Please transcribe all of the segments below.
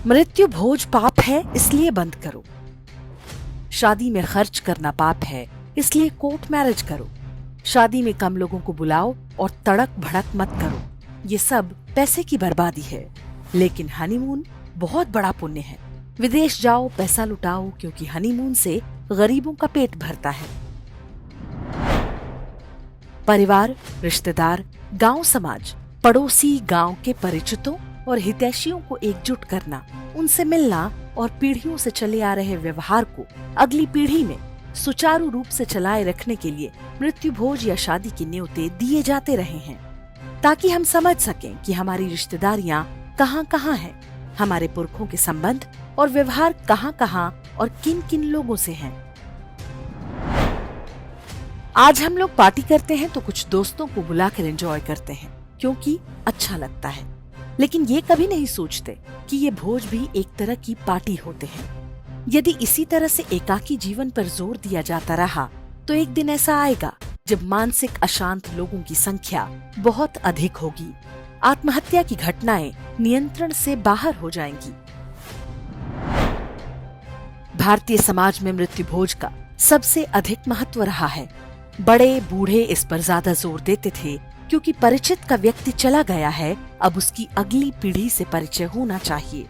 मृत्यु भोज पाप है, इसलिए बंद करो। शादी में खर्च करना पाप है, इसलिए कोर्ट मैरिज करो। शादी में कम लोगों को बुलाओ और तड़क भड़क मत करो। ये सब पैसे की बर्बादी है। लेकिन हनीमून बहुत बड़ा पुण्य है। विदेश जाओ, पैसा लुटाओ, क्योंकि हनीमून से गरीबों का पेट भरता है। परिवार, रिश्तेदार, गांव समाज, पड़ोसी, गांव के परिचितों और हितैषियों को एकजुट करना, उनसे मिलना और पीढ़ियों से चले आ रहे व्यवहार को अगली पीढ़ी में सुचारू रूप से चलाए रखने के लिए मृत्यु भोज या शादी की न्योते दिए जाते रहे हैं, ताकि हम समझ सकें कि हमारी रिश्तेदारियां कहाँ कहाँ हैं, हमारे पुरखों के संबंध और व्यवहार कहाँ कहाँ और किन किन लोगों से हैं। आज हम लोग पार्टी करते हैं तो कुछ दोस्तों को बुलाकर एंजॉय करते हैं, क्योंकि अच्छा लगता है। लेकिन ये कभी नहीं सोचते कि ये भोज भी एक तरह की पार्टी होते हैं। यदि इसी तरह से एकाकी जीवन पर जोर दिया जाता रहा तो एक दिन ऐसा आएगा जब मानसिक अशांत लोगों की संख्या बहुत अधिक होगी। आत्महत्या की घटनाएं नियंत्रण से बाहर हो जाएंगी। भारतीय समाज में मृत्यु भोज का सबसे अधिक महत्व रहा है। बड़े बूढ़े इस पर ज्यादा जोर देते थे, क्योंकि परिचित का व्यक्ति चला गया है, अब उसकी अगली पीढ़ी से परिचय होना चाहिए।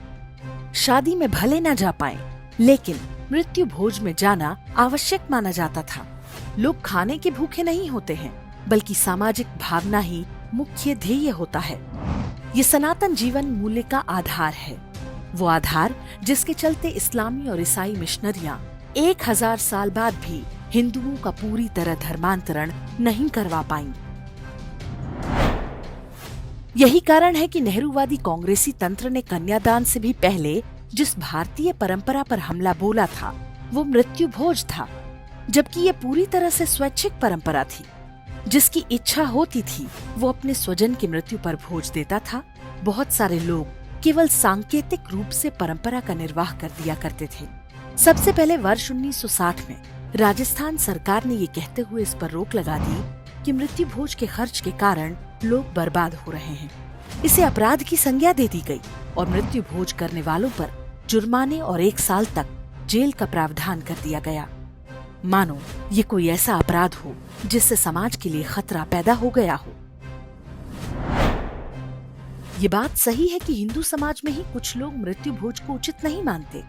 शादी में भले न जा पाए, लेकिन मृत्यु भोज में जाना आवश्यक माना जाता था। लोग खाने के भूखे नहीं होते हैं, बल्कि सामाजिक भावना ही मुख्य ध्येय होता है। ये सनातन जीवन मूल्य का आधार है, वो आधार जिसके चलते इस्लामी और ईसाई मिशनरियां 1000 साल बाद भी हिंदुओं का पूरी तरह धर्मांतरण नहीं करवा पाईं। यही कारण है कि नेहरूवादी कांग्रेसी तंत्र ने कन्यादान से भी पहले जिस भारतीय परंपरा पर हमला बोला था, वो मृत्यु भोज था, जबकि ये पूरी तरह से स्वैच्छिक परंपरा थी। जिसकी इच्छा होती थी वो अपने स्वजन की मृत्यु पर भोज देता था। बहुत सारे लोग केवल सांकेतिक रूप से परंपरा का निर्वाह कर दिया करते थे। सबसे पहले वर्ष 1960 में राजस्थान सरकार ने ये कहते हुए इस पर रोक लगा दी कि मृत्यु भोज के खर्च के कारण लोग बर्बाद हो रहे हैं। इसे अपराध की संज्ञा दे दी गई और मृत्यु भोज करने वालों पर जुर्माने और 1 साल तक जेल का प्रावधान कर दिया गया। मानो ये कोई ऐसा अपराध हो जिससे समाज के लिए खतरा पैदा हो गया हो। ये बात सही है कि हिंदू समाज में ही कुछ लोग मृत्यु भोज को उचित नहीं मानते।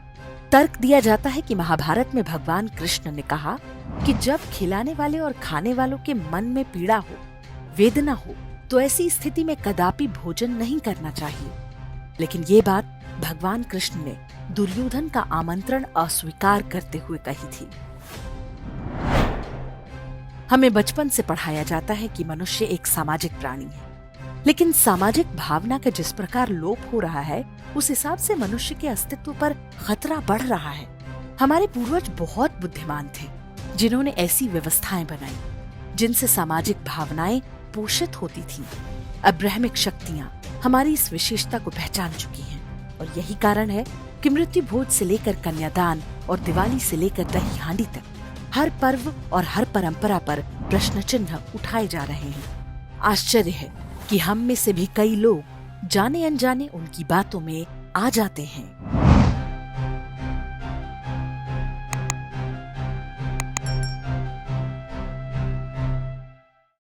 तर्क दिया जाता है कि महाभारत में भगवान कृष्ण ने कहा कि जब खिलाने वाले और खाने वालों के मन में पीड़ा हो, वेदना हो, तो ऐसी स्थिति में कदापि भोजन नहीं करना चाहिए। लेकिन ये बात भगवान कृष्ण ने दुर्योधन का आमंत्रण अस्वीकार करते हुए कही थी। हमें बचपन से पढ़ाया जाता है कि मनुष्य एक सामाजिक प्राणी है, लेकिन सामाजिक भावना का जिस प्रकार लोप हो रहा है, उस हिसाब से मनुष्य के अस्तित्व पर खतरा बढ़ रहा है। हमारे पूर्वज बहुत बुद्धिमान थे, जिन्होंने ऐसी व्यवस्थाएं बनाई जिनसे सामाजिक भावनाएं पोषित होती थीं। अब्राहमिक शक्तियां हमारी इस विशेषता को पहचान चुकी हैं, और यही कारण है कि मृत्यु भोज से लेकर कन्यादान और दिवाली से लेकर दही हांडी तक हर पर्व और हर परंपरा पर प्रश्न चिन्ह उठाए जा रहे हैं। आश्चर्य है कि हम में से भी कई लोग जाने अनजाने उनकी बातों में आ जाते हैं।